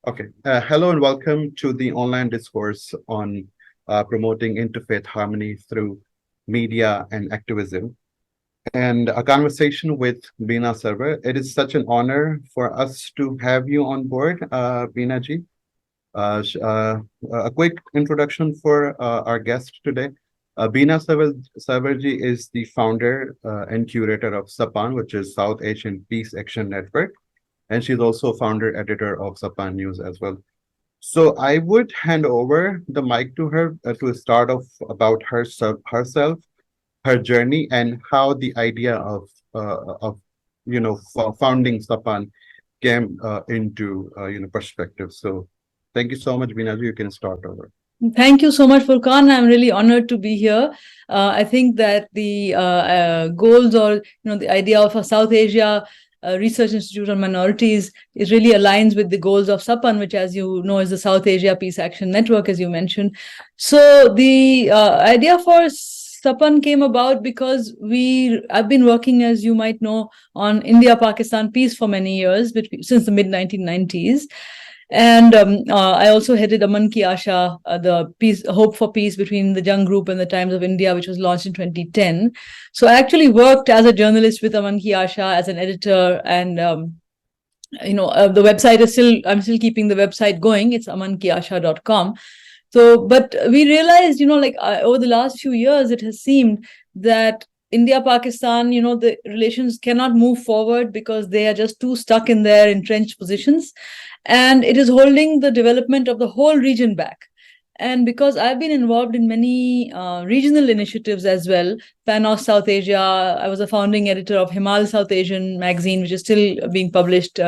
Okay. Hello and welcome to the online discourse on promoting interfaith harmony through media and activism, and a conversation with Beena Sarwar. It is such an honor for us to have you on board, Beena ji. A quick introduction for our guest today. Sarwar ji is the founder and curator of Sapan, which is South Asian Peace Action Network, and she's also founder editor of Sapan News as well. So I would hand over the mic to her to start off about herself, her journey, and how the idea of founding Sapan came into perspective. So thank you so much, Binaji. You can start over. Thank you so much, Furqan. I'm really honored to be here. I think that the goals or the idea of a South Asia Research Institute on Minorities is really aligns with the goals of Sapan, which, as you know, is the South Asia Peace Action Network, as you mentioned. So the idea for Sapan came about because I've been working, as you might know, on India-Pakistan peace for many years, since the mid-1990s. And I also headed Aman Ki Asha, the Hope for Peace between the Jung Group and the Times of India, which was launched in 2010. So I actually worked as a journalist with Aman Ki Asha as an editor, and the website is I'm still keeping the website going. It's amankiasha.com. So, but we realized, over the last few years, it has seemed that India-Pakistan, the relations cannot move forward because they are just too stuck in their entrenched positions. And it is holding the development of the whole region back. And because I've been involved in many regional initiatives as well, PANOS South Asia, I was a founding editor of Himal South Asian magazine, which is still being published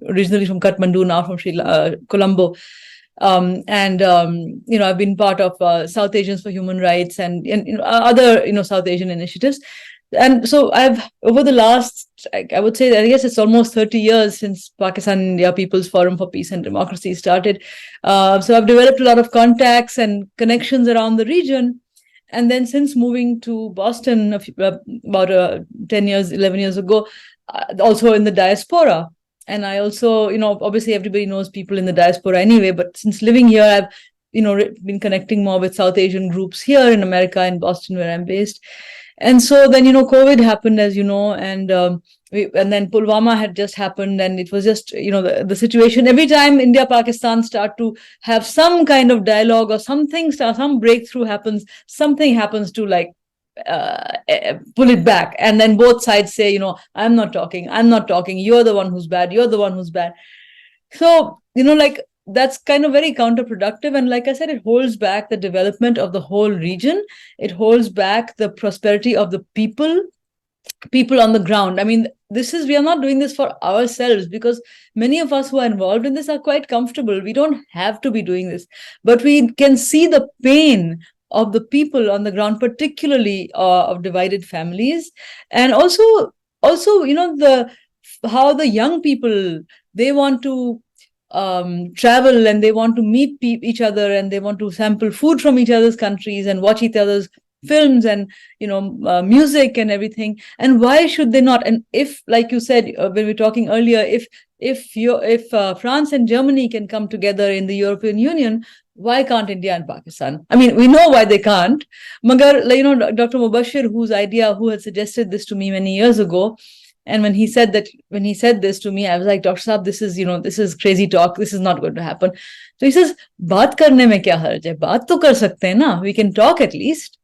originally from Kathmandu, now from Colombo. I've been part of South Asians for Human Rights and other South Asian initiatives. And so over the last, I would say, I guess it's almost 30 years since Pakistan India People's Forum for Peace and Democracy started. So I've developed a lot of contacts and connections around the region. And then since moving to Boston about 10 years, 11 years ago, also in the diaspora. And I also, obviously everybody knows people in the diaspora anyway, but since living here, I've, been connecting more with South Asian groups here in America, in Boston, where I'm based. And so then, COVID happened, as you know, and then Pulwama had just happened, and it was just, the situation. Every time India-Pakistan start to have some kind of dialogue or something, some breakthrough happens, something happens to pull it back. And then both sides say, I'm not talking, you're the one who's bad. So, that's kind of very counterproductive. And like I said, it holds back the development of the whole region. It holds back the prosperity of the people on the ground. I mean, we are not doing this for ourselves, because many of us who are involved in this are quite comfortable. We don't have to be doing this, but we can see the pain of the people on the ground, particularly of divided families. And also, how the young people, they want to travel, and they want to meet each other, and they want to sample food from each other's countries and watch each other's films and music and everything. And why should they not? And if, like you said when we were talking earlier, if France and Germany can come together in the European Union, why can't India and Pakistan? I mean, we know why they can't. Magar, Dr. Mubashir, who had suggested this to me many years ago, and when he said this to me, I was like, Dr. Saab, this is crazy talk. This is not going to happen. So he says, baat karne mein kya harj hai? Baat to kar sakte hain na? We can talk at least.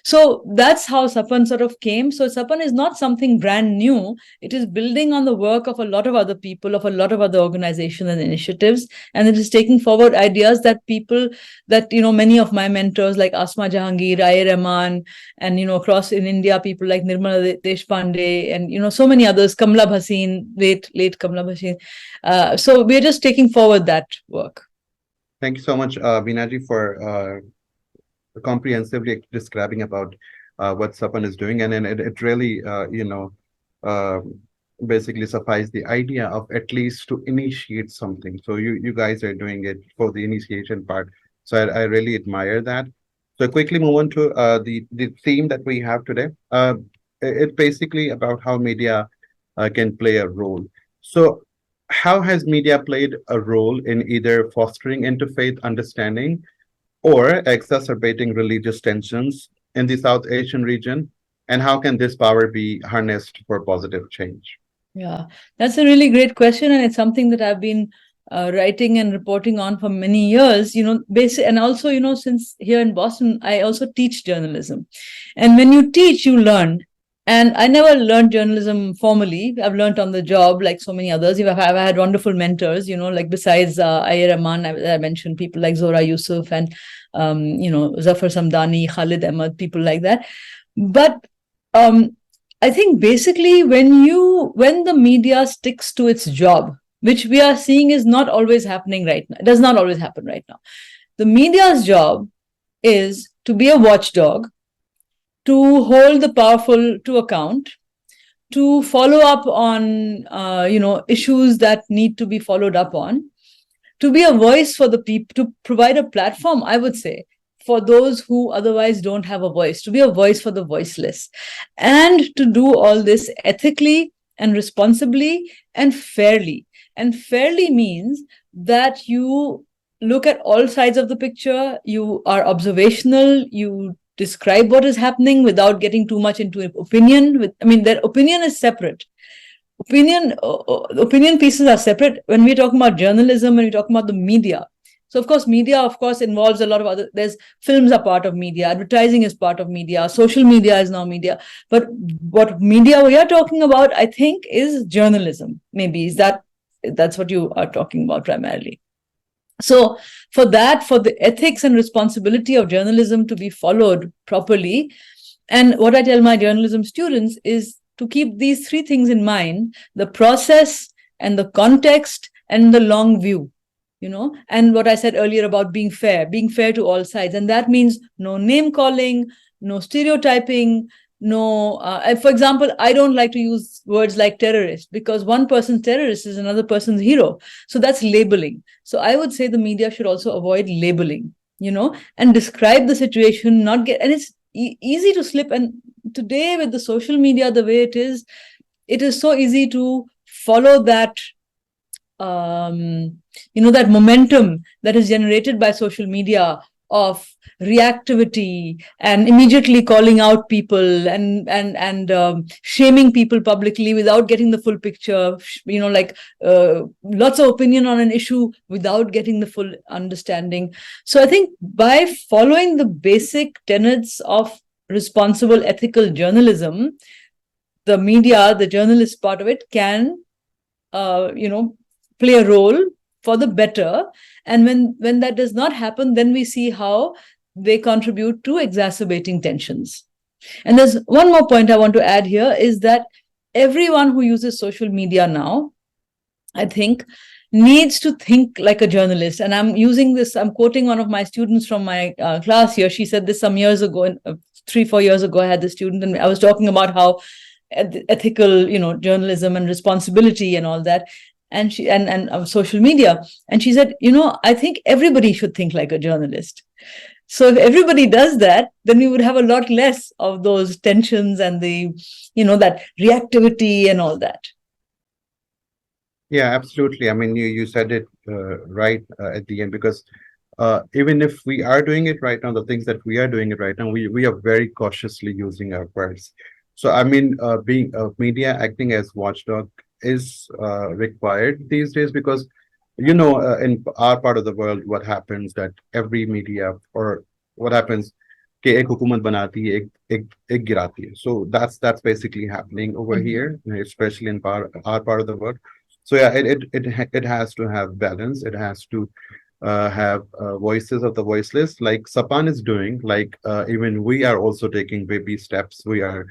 So that's how Sapan sort of came. So Sapan is not something brand new. It is building on the work of a lot of other people, of a lot of other organizations and initiatives. And it is taking forward ideas that many of my mentors like Asma Jahangir, Ayer Rahman, and, across in India, people like Nirmala Deshpande, and, so many others, Kamla Bhasin, late Kamla Bhasin. So we're just taking forward that work. Thank you so much, Binaji, for comprehensively describing about what Sapan is doing, and it really basically suffices the idea of at least to initiate something. So you guys are doing it for the initiation part. So I really admire that. So quickly move on to the theme that we have today. It's basically about how media can play a role. So how has media played a role in either fostering interfaith understanding or exacerbating religious tensions in the South Asian region? And how can this power be harnessed for positive change? Yeah, that's a really great question, and it's something that I've been writing and reporting on for many years. And also, since here in Boston, I also teach journalism, and when you teach, you learn. And I never learned journalism formally. I've learned on the job, like so many others. I've had wonderful mentors, like besides Ayer Rahman, I mentioned people like Zora Yusuf and Zafar Samdani, Khalid Ahmed, people like that. But um, I think basically when the media sticks to its job, which we are seeing is not always happening right now, it does not always happen right now. The media's job is to be a watchdog, to hold the powerful to account, to follow up on issues that need to be followed up on, to be a voice for the people, to provide a platform, I would say, for those who otherwise don't have a voice, to be a voice for the voiceless, and to do all this ethically and responsibly and fairly. And fairly means that you look at all sides of the picture, you are observational, you describe what is happening without getting too much into opinion. Their opinion is separate. Opinion pieces are separate. When we're talking about journalism, when we're talking about the media, so of course media involves a lot of other, there's films are part of media, advertising is part of media, social media is now media, but what media we are talking about, I think, is journalism. Maybe that's what you are talking about primarily. So for the ethics and responsibility of journalism to be followed properly, and what I tell my journalism students is to keep these three things in mind: the process and the context and the long view, and what I said earlier about being fair to all sides. And that means no name calling, no stereotyping, no, for example, I don't like to use words like terrorist, because one person's terrorist is another person's hero. So that's labeling. So I would say the media should also avoid labeling, and describe the situation, and it's easy to slip. And today with the social media, the way it is so easy to follow that, that momentum that is generated by social media of reactivity and immediately calling out people and shaming people publicly without getting the full picture, lots of opinion on an issue without getting the full understanding. So I think by following the basic tenets of responsible ethical journalism, the media, the journalist part of it, can play a role for the better. And when that does not happen, then we see how they contribute to exacerbating tensions. And there's one more point I want to add here, is that everyone who uses social media now, I think, needs to think like a journalist. And I'm quoting one of my students from my class here. She said this some years ago, 3-4 years ago, I had this student, and I was talking about how ethical, journalism and responsibility and all that, and she and social media. And she said, I think everybody should think like a journalist. So if everybody does that, then we would have a lot less of those tensions and the, that reactivity and all that. Yeah, absolutely. I mean, you said it right at the end, because even if we are doing it right now, the things that we are doing it right now, we are very cautiously using our words. So, I mean, being media acting as watchdog is required these days, because in our part of the world, what happens that every media, or what happens, कि एक हुकूमत बनाती है, एक गिराती है. So that's basically happening over here, especially in our part of the world. So yeah, it has to have balance. It has to have voices of the voiceless, like Sapan is doing. Like even we are also taking baby steps. We are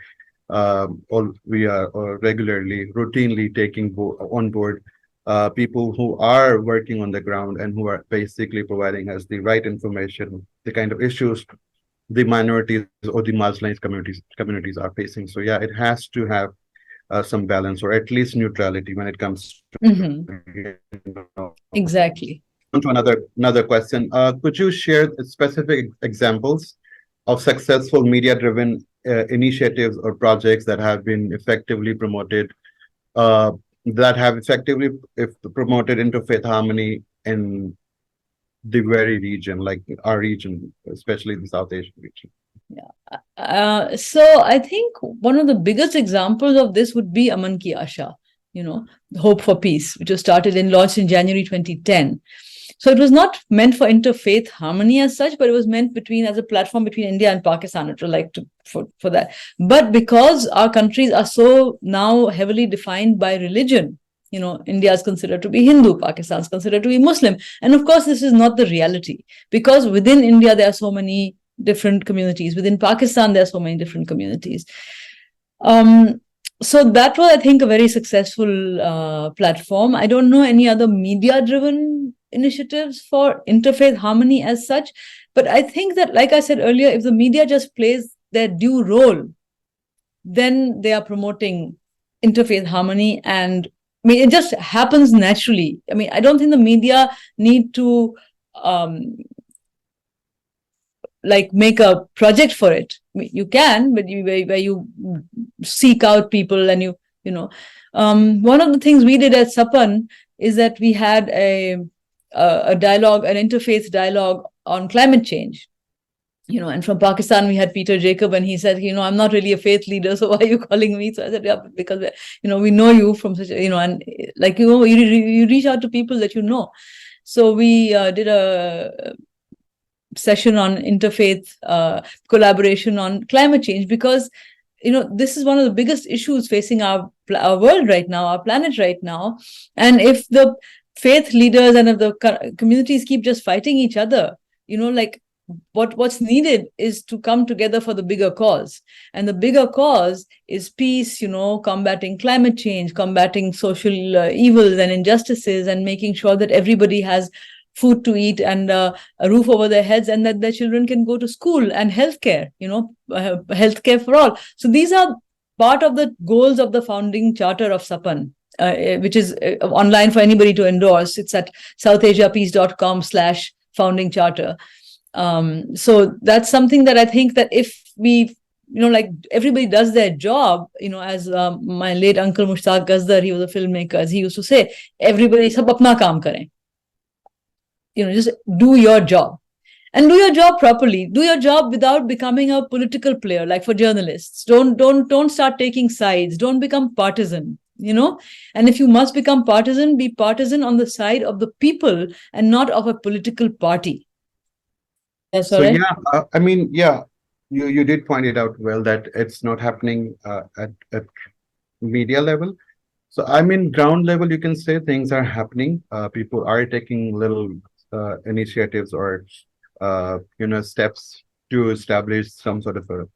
regularly, routinely taking on board people who are working on the ground and who are basically providing us the right information, the kind of issues the minorities or the marginalized communities are facing. So yeah, it has to have some balance, or at least neutrality, when it comes to Exactly. On to another question. Could you share specific examples of successful media-driven initiatives or projects that have been effectively promoted that have effectively if promoted interfaith harmony in the very region, like our region, especially the South Asian region. Yeah. So I think one of the biggest examples of this would be Aman Ki Asha, Hope for Peace, which was launched in January 2010. So it was not meant for interfaith harmony as such, but it was meant as a platform between India and Pakistan. It was like for that. But because our countries are so now heavily defined by religion, India is considered to be Hindu, Pakistan is considered to be Muslim. And of course, this is not the reality, because within India, there are so many different communities. Within Pakistan, there are so many different communities. So that was, I think, a very successful platform. I don't know any other media-driven initiatives for interfaith harmony as such, but I think that, like I said earlier, if the media just plays their due role, then they are promoting interfaith harmony, and it just happens naturally. I don't think the media need to make a project for it. You can, but where you seek out people and one of the things we did at Sapan is that we had a dialogue, an interfaith dialogue on climate change. And from Pakistan, we had Peter Jacob, and he said, I'm not really a faith leader, so why are you calling me? So I said, yeah, because, we know you from such, and you reach out to people that you know. So we did a session on interfaith collaboration on climate change, because this is one of the biggest issues facing our world right now, our planet right now. And if the faith leaders and if the communities keep just fighting each other, what's needed is to come together for the bigger cause. And the bigger cause is peace, combating climate change, combating social evils and injustices, and making sure that everybody has food to eat and a roof over their heads, and that their children can go to school, and healthcare, healthcare for all. So these are part of the goals of the founding charter of Sapan, which is online for anybody to endorse. It's at southasiapeace.com/founding charter. So that's something that I think that if we, everybody does their job, as my late uncle Mushtaq Gazdar, he was a filmmaker, as he used to say, everybody sab apna kaam kare. Just do your job, and do your job properly. Do your job without becoming a political player. Like for journalists, don't start taking sides. Don't become partisan. And if you must become partisan, be partisan on the side of the people and not of a political party. That's So all right. yeah, you did point it out well that it's not happening at media level. So ground level, you can say things are happening. People are taking little initiatives or steps to establish some sort of a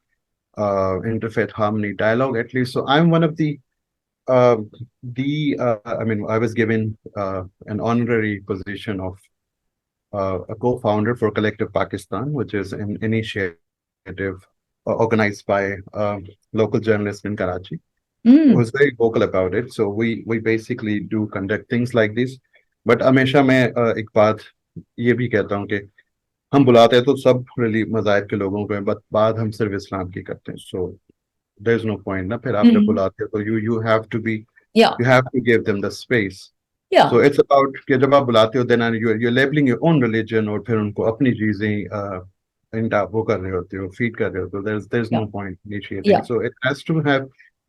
interfaith harmony dialogue, at least. So I'm one of I was given an honorary position of a co-founder for Collective Pakistan, which is an initiative organized by local journalist in Karachi, who was very vocal about it. So we basically do conduct things like this. But हमेशा मैं एक बात ये भी कहता हूँ कि हम बुलाते हैं तो सब मज़ाहिब के लोगों को, बट बात हम सिर्फ इस्लाम की करते हैं. So there's no point ना. फिर आप जब बुलाते हो तो you have to be, you have to give them the space. Yeah. So it's about कि जब आप बुलाते हो, then you're labeling your own religion, और फिर उनको अपनी चीजें वो कर रहे होते हो, feed कर रहे हो. So there's no point initiating. Yeah. So it has to have.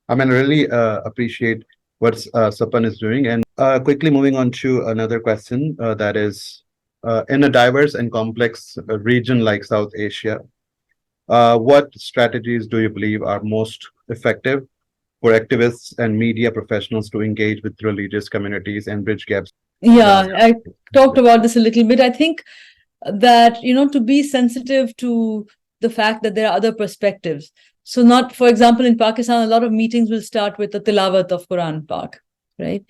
Really appreciate what Sapan is doing. And quickly moving on to another question, that is, in a diverse and complex region like South Asia, what strategies do you believe are most effective for activists and media professionals to engage with religious communities and bridge gaps? Yeah, I talked about this a little bit. I think that, to be sensitive to the fact that there are other perspectives. So not, for example, in Pakistan, a lot of meetings will start with the tilawat of Quran Pak, right?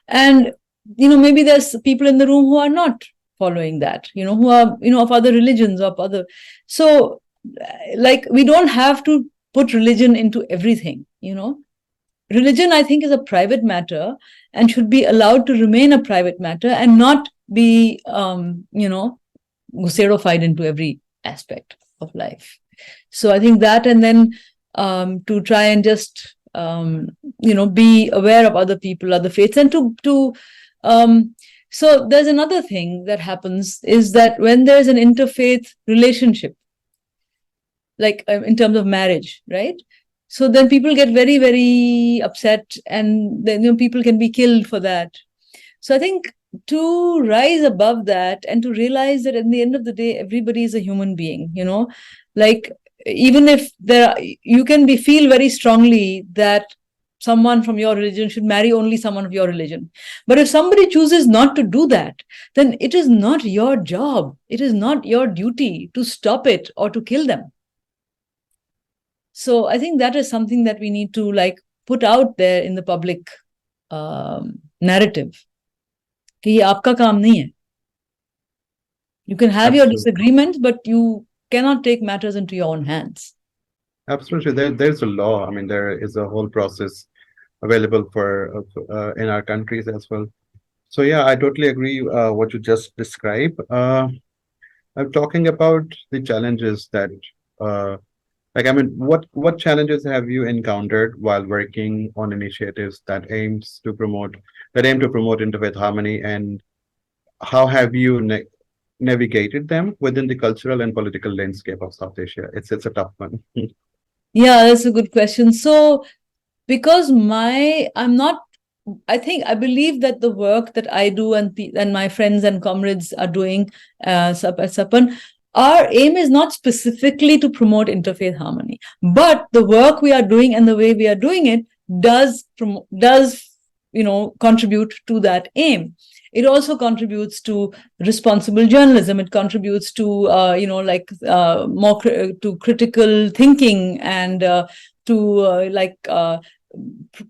And, maybe there's people in the room who are not following that, who are, of other religions, of other. So, we don't have to put religion into everything, Religion, I think, is a private matter and should be allowed to remain a private matter and not be, guserified into every aspect of life. So I think that, and then to try and just be aware of other people, other faiths, and so there's another thing that happens is that when there's an interfaith relationship, like in terms of marriage, right? So then people get very, very upset, and then people can be killed for that. So I think to rise above that and to realize that at the end of the day, everybody is a human being, like even if you can feel very strongly that someone from your religion should marry only someone of your religion. But if somebody chooses not to do that, then it is not your job. It is not your duty to stop it or to kill them. So I think that is something that we need to put out there in the public narrative. कि ये आपका काम नहीं है. You can have your disagreements, but you cannot take matters into your own hands. Absolutely. There's a law. I mean, there is a whole process available for in our countries as well. So yeah, I totally agree what you just described. I'm talking about the challenges that what challenges have you encountered while working on initiatives that aim to promote interfaith harmony, and how have you navigated them within the cultural and political landscape of South Asia? It's a tough one. Yeah, that's a good question. So because I believe that the work that I do and my friends and comrades are doing at Sapan, our aim is not specifically to promote interfaith harmony, but the work we are doing and the way we are doing it does contribute to that aim. It also contributes to responsible journalism. It contributes to more to critical thinking and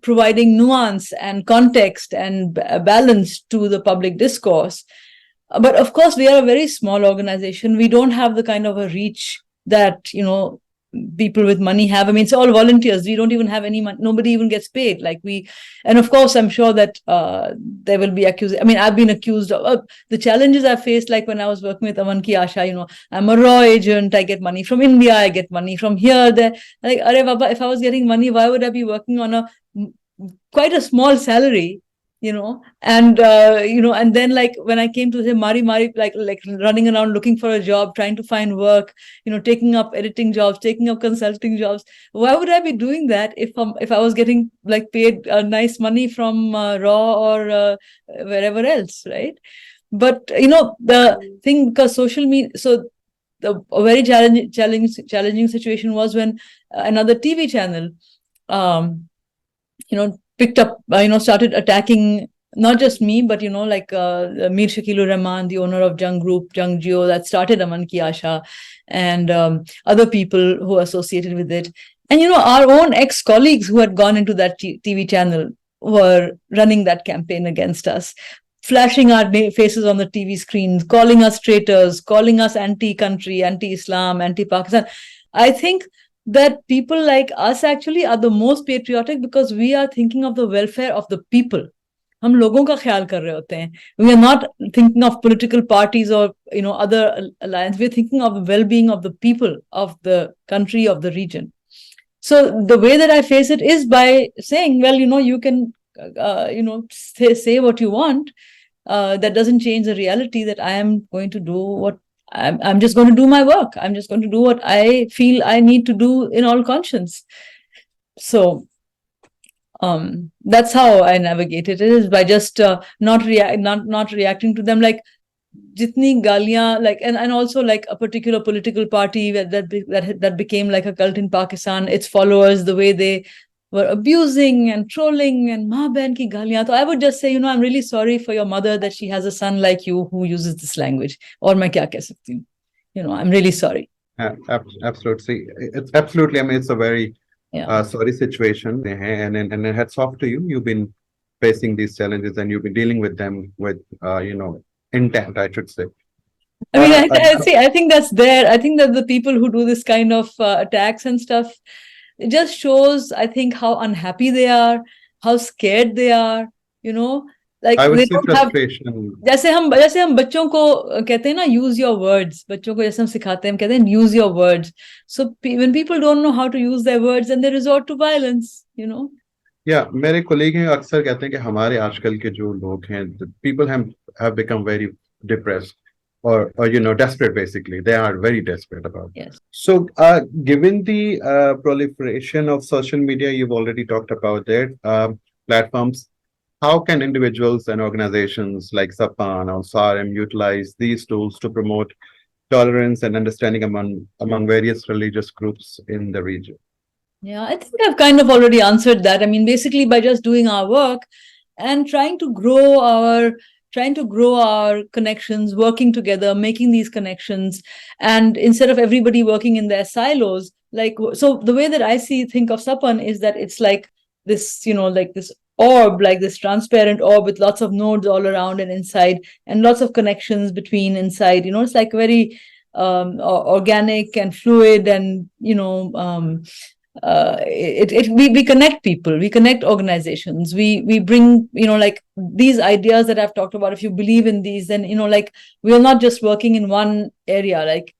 providing nuance and context and balance to the public discourse. But of course, we are a very small organization. We don't have the kind of a reach that people with money have. I mean, it's all volunteers. We don't even have any money. Nobody even gets paid. And of course, I'm sure that there will be accused. I mean, I've been accused of the challenges I faced. Like when I was working with Aman Ki Asha, I'm a raw agent. I get money from India. I get money from here, there. Like, Arey Baba, if I was getting money, why would I be working on quite a small salary? And then when I came to say Mari, like running around looking for a job, trying to find work, taking up editing jobs, taking up consulting jobs. Why would I be doing that if I was getting paid nice money from Raw or wherever else, right? But the thing, because social media, so a very challenging situation was when another TV channel, picked up, started attacking not just me, but, Mir Shakilur Rahman, the owner of Jung Group, Jung Geo, that started Aman Ki Asha, and other people who are associated with it. And, our own ex-colleagues who had gone into that TV channel were running that campaign against us, flashing our faces on the TV screens, calling us traitors, calling us anti-country, anti-Islam, anti-Pakistan. I think that people like us actually are the most patriotic because we are thinking of the welfare of the people. हम लोगों का ख्याल कर रहे होते हैं. We are not thinking of political parties or other alliance. We are thinking of the well-being of the people, of the country, of the region. So the way that I face it is by saying, well, you can say what you want. That doesn't change the reality that I am going to do what I'm just going to do my work. I'm just going to do what I feel I need to do in all conscience. So that's how I navigated it, is by just not reacting to them. Like jitni galiyan, and also a particular political party that became like a cult in Pakistan, its followers, the way they were abusing and trolling and maa behan ki galiyan. So I would just say, I'm really sorry for your mother that she has a son like you who uses this language. Or main kya keh sakti hu? I'm really sorry. Absolutely. It's absolutely, I mean, it's a very sorry situation. And hats off to you. You've been facing these challenges and you've been dealing with them with, intent, I should say. I mean, I think that's there. I think that the people who do this kind of attacks and stuff, it just shows, I think, how unhappy they are, how scared they are, like I would they say don't have, frustration. जैसे हम बच्चों को कहते हैं ना, use your words. बच्चों को जैसे हम सिखाते हैं, हम कहते हैं use your words. So when people don't know how to use their words, then they resort to violence, you know. या मेरे कोलीग हैं अक्सर कहते हैं कि हमारे आजकल के जो लोग हैं people have become very depressed or you know desperate. Basically they are very desperate about it. Yes. So given the proliferation of social media, you've already talked about it, platforms, how can individuals and organizations like Sapan or SARIM utilize these tools to promote tolerance and understanding among various religious groups in the region? Yeah, I think I've kind of already answered that. I mean, basically by just doing our work and trying to grow our connections, working together, making these connections, and instead of everybody working in their silos, like, so the way that I think of Sapan is that it's like this, like this orb, like this transparent orb with lots of nodes all around and inside, and lots of connections between inside. It's like very organic and fluid, and we connect people, we connect organizations, we bring, like these ideas that I've talked about. If you believe in these, then like we are not just working in one area, like,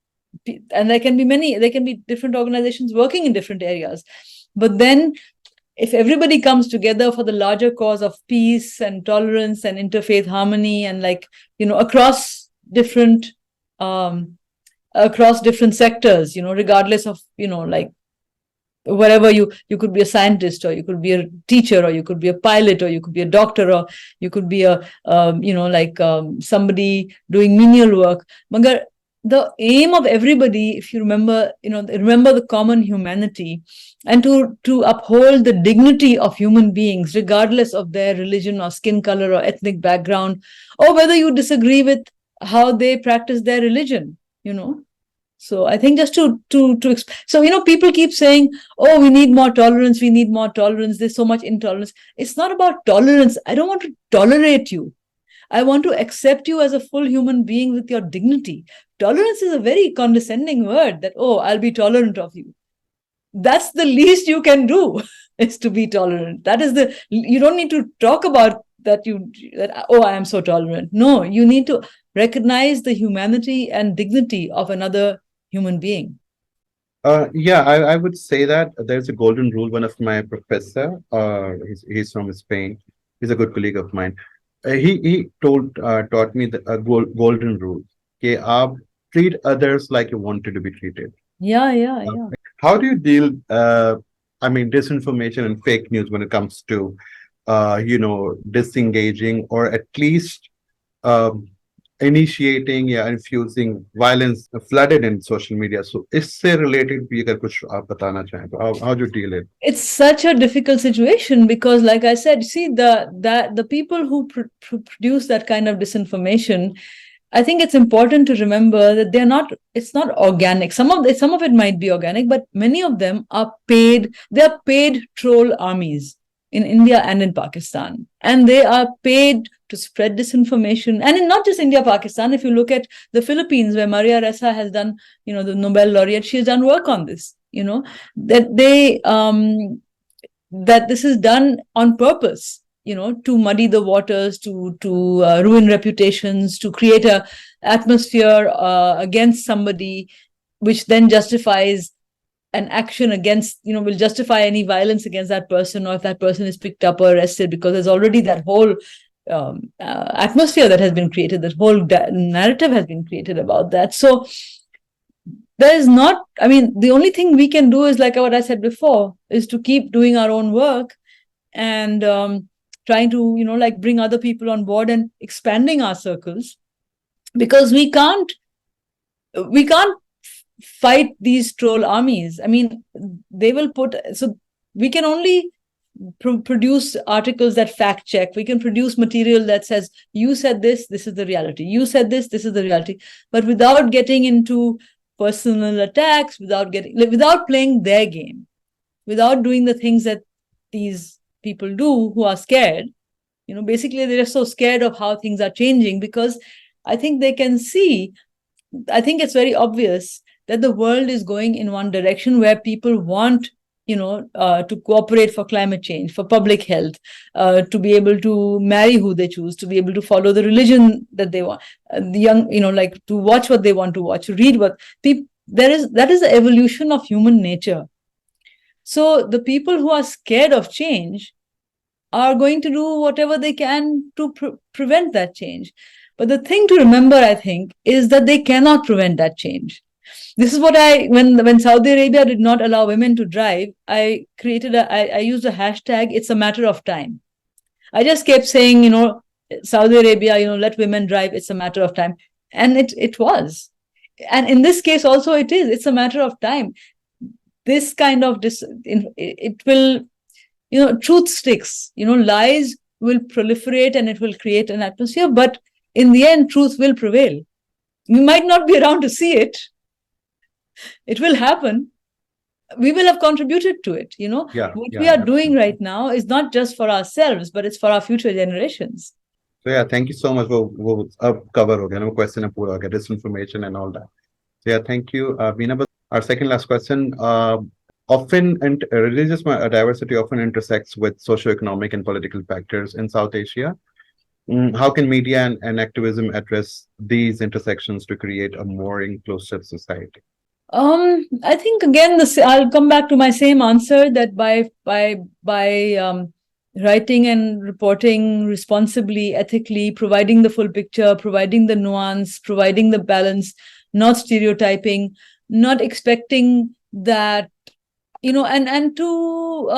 and there can be different organizations working in different areas, but then if everybody comes together for the larger cause of peace and tolerance and interfaith harmony, and like across different sectors, regardless of like whatever, you could be a scientist, or you could be a teacher, or you could be a pilot, or you could be a doctor, or you could be a somebody doing menial work. Magar, the aim of everybody, if you remember the common humanity, and to uphold the dignity of human beings regardless of their religion or skin color or ethnic background, or whether you disagree with how they practice their religion. So I think just so people keep saying, oh, we need more tolerance, there's so much intolerance. It's not about tolerance. I don't want to tolerate you. I want to accept you as a full human being with your dignity. Tolerance is a very condescending word, that, oh, I'll be tolerant of you. That's the least you can do, is to be tolerant. You don't need to talk about that, oh, I am so tolerant. No, you need to recognize the humanity and dignity of another human being. Yeah, I would say that there's a golden rule. One of my professor, he's from Spain. He's a good colleague of mine. He taught me the golden rule. Okay, treat others like you wanted to be treated. Yeah. How do you deal, disinformation and fake news when it comes to, disengaging, or at least initiating infusing violence flooded in social media? So इससे related भी अगर कुछ आप बताना चाहें तो how do you deal it? It's such a difficult situation because, like I said, see, the people who produce that kind of disinformation, I think it's important to remember that it's not organic. Some of it might be organic, but many of them are paid. They are paid troll armies in India and in Pakistan. And they are paid to spread disinformation. And in not just India, Pakistan, if you look at the Philippines, where Maria Ressa has done, the Nobel laureate, she has done work on this, that this is done on purpose, to muddy the waters, to ruin reputations, to create a atmosphere against somebody, which then justifies an action against, will justify any violence against that person, or if that person is picked up or arrested, because there's already that whole atmosphere that has been created, that whole narrative has been created about that. So the only thing we can do is, like what I said before, is to keep doing our own work and trying to, bring other people on board and expanding our circles, because we can't fight these troll armies. I mean, they will so we can only produce articles that fact check. We can produce material that says, you said this is the reality. You said this is the reality. But without getting into personal attacks, without playing their game, without doing the things that these people do who are scared. Basically they're so scared of how things are changing, because I think they can see, I think it's very obvious that the world is going in one direction where people want, to cooperate for climate change, for public health, to be able to marry who they choose, to be able to follow the religion that they want, the young, to watch what they want to watch, read what that is the evolution of human nature. So the people who are scared of change are going to do whatever they can to prevent that change. But the thing to remember, I think, is that they cannot prevent that change. This is what when Saudi Arabia did not allow women to drive, I used a hashtag, it's a matter of time. I just kept saying, Saudi Arabia, let women drive, it's a matter of time. And it was. And in this case also it's a matter of time. This kind of, it will, truth sticks, lies will proliferate and it will create an atmosphere, but in the end, truth will prevail. We might not be around to see it. It will happen. We will have contributed to it, What we are doing right now is not just for ourselves, but it's for our future generations. So yeah, thank you so much for cover no question and pura disinformation and all that. So yeah, thank you, Beena. Our second last question. Often religious diversity often intersects with socioeconomic and political factors in South Asia. How can media and activism address these intersections to create a more inclusive society? I think again, I'll come back to my same answer, that by writing and reporting responsibly, ethically, providing the full picture, providing the nuance, providing the balance, not stereotyping, not expecting that, and to,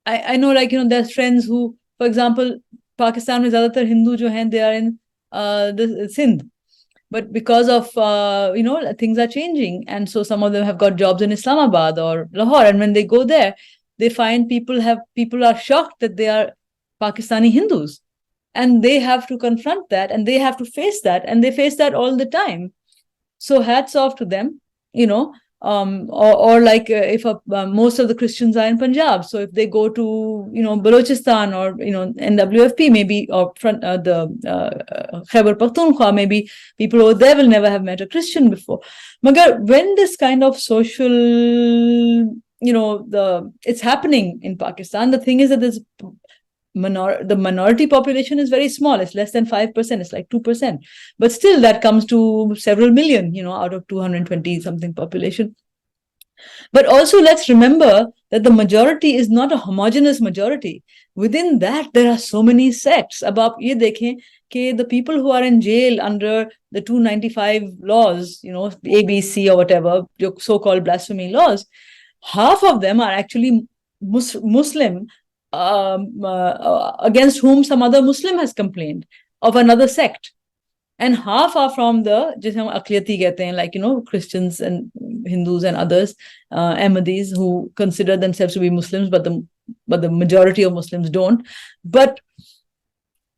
I know, there's friends who, for example, Pakistan with Zadatar Hindu jo hain, they are in the Sindh. But because of, things are changing. And so some of them have got jobs in Islamabad or Lahore. And when they go there, they find people are shocked that they are Pakistani Hindus. And they have to confront that and they have to face that. And they face that all the time. So hats off to them, or like if most of the Christians are in Punjab. So if they go to, Balochistan or, NWFP maybe, or Khyber Pakhtunkhwa, maybe people over there will never have met a Christian before. Magar, when this kind of social, it's happening in Pakistan, the thing is that the minority population is very small. It's less than 5%. It's like 2%. But still, that comes to several million, out of 220 something population. But also, let's remember that the majority is not a homogeneous majority. Within that, there are so many sects. Abab ye dekhein कि the people who are in jail under the 295 laws, ABC or whatever, so-called blasphemy laws, half of them are actually Muslim, against whom some other Muslim has complained of another sect. And half are from the, jise hum aqliyati kehte hain, like, Christians and Hindus and others, Ahmadis, who consider themselves to be Muslims, but the majority of Muslims don't. But,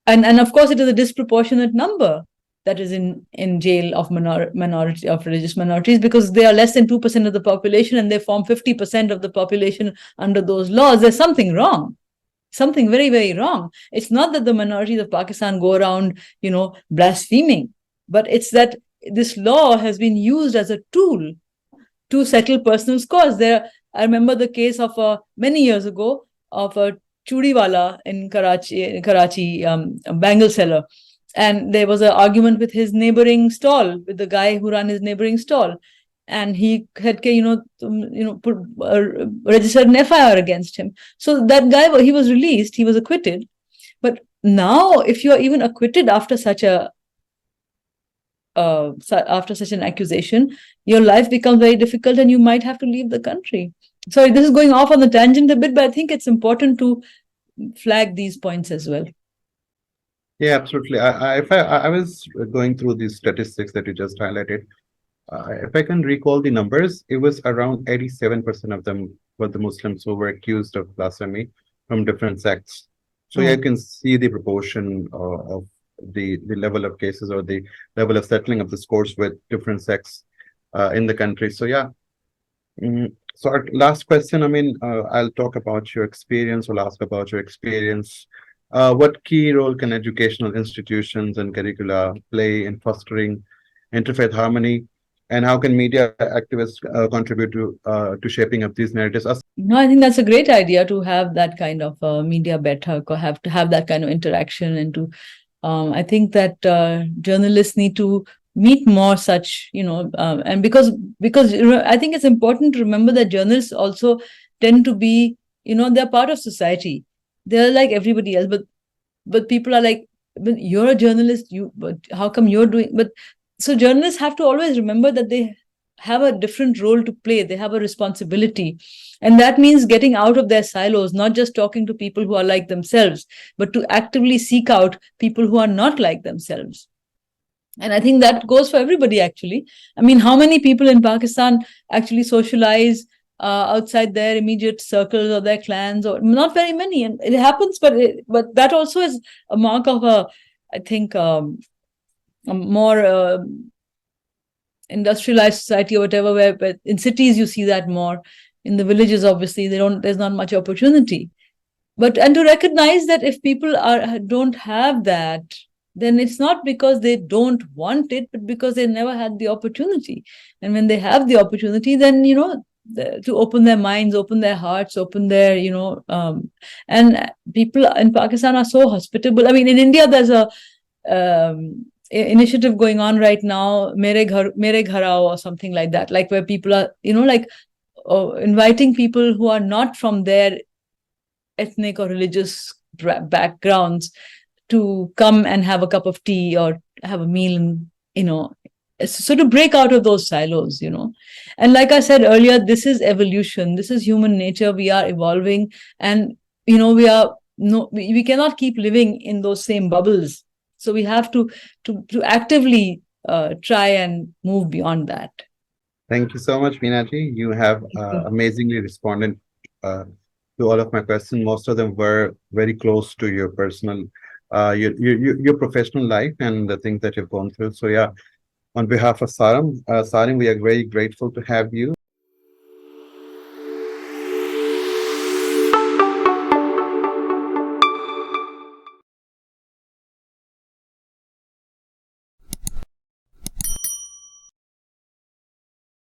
and of course, it is a disproportionate number that is in jail of minority of religious minorities, because they are less than 2% of the population and they form 50% of the population under those laws. There's something wrong. Something very, very wrong. It's not that the minorities of Pakistan go around, blaspheming, but it's that this law has been used as a tool to settle personal scores. I remember the case of many years ago of a chudiwala in Karachi, bangle seller, and there was an argument with his neighboring stall, with the guy who ran his neighboring stall. And he had, registered an FIR against him. So that guy, he was released, he was acquitted. But now, if you are even acquitted after such an accusation, your life becomes very difficult and you might have to leave the country. Sorry, this is going off on the tangent a bit, but I think it's important to flag these points as well. Yeah, absolutely. I was going through these statistics that you just highlighted. If I can recall the numbers, it was around 87% of them were the Muslims who were accused of blasphemy from different sects. So yeah, you can see the proportion of the level of cases or the level of settling of the scores with different sects in the country. So yeah. So our last question, I'll talk about your experience, or ask about your experience. What key role can educational institutions and curricula play in fostering interfaith harmony? And how can media activists contribute to shaping up these narratives? No, I think that's a great idea to have that kind of media better, have that kind of interaction, and to I think that journalists need to meet more such, and because I think it's important to remember that journalists also tend to be, they're part of society. They're like everybody else, but people are like, but you're a journalist, but how come you're doing? But so journalists have to always remember that they have a different role to play. They have a responsibility, and that means getting out of their silos, not just talking to people who are like themselves, but to actively seek out people who are not like themselves. And I think that goes for everybody, actually. I mean, how many people in Pakistan actually socialize outside their immediate circles or their clans? Or not very many, and it happens. But that also is a mark of I think, a more industrialized society or whatever. Where in cities you see that more. In the villages, obviously, there's not much opportunity. And to recognize that if people don't have that, then it's not because they don't want it, but because they never had the opportunity. And when they have the opportunity, then, to open their minds, open their hearts, open their, and people in Pakistan are so hospitable. I mean, in India, there's a initiative going on right now, Mere Ghar Aao, or something like that, like where people are, like inviting people who are not from their ethnic or religious backgrounds to come and have a cup of tea or have a meal, and so to break out of those silos. And like I said earlier, this is evolution, this is human nature. We are evolving, and we cannot keep living in those same bubbles. So we have to actively try and move beyond that. Thank you so much, Beenaji. You have amazingly responded to all of my questions. Most of them were very close to your personal, your professional life and the things that you've gone through. So yeah, on behalf of SARIM, we are very grateful to have you.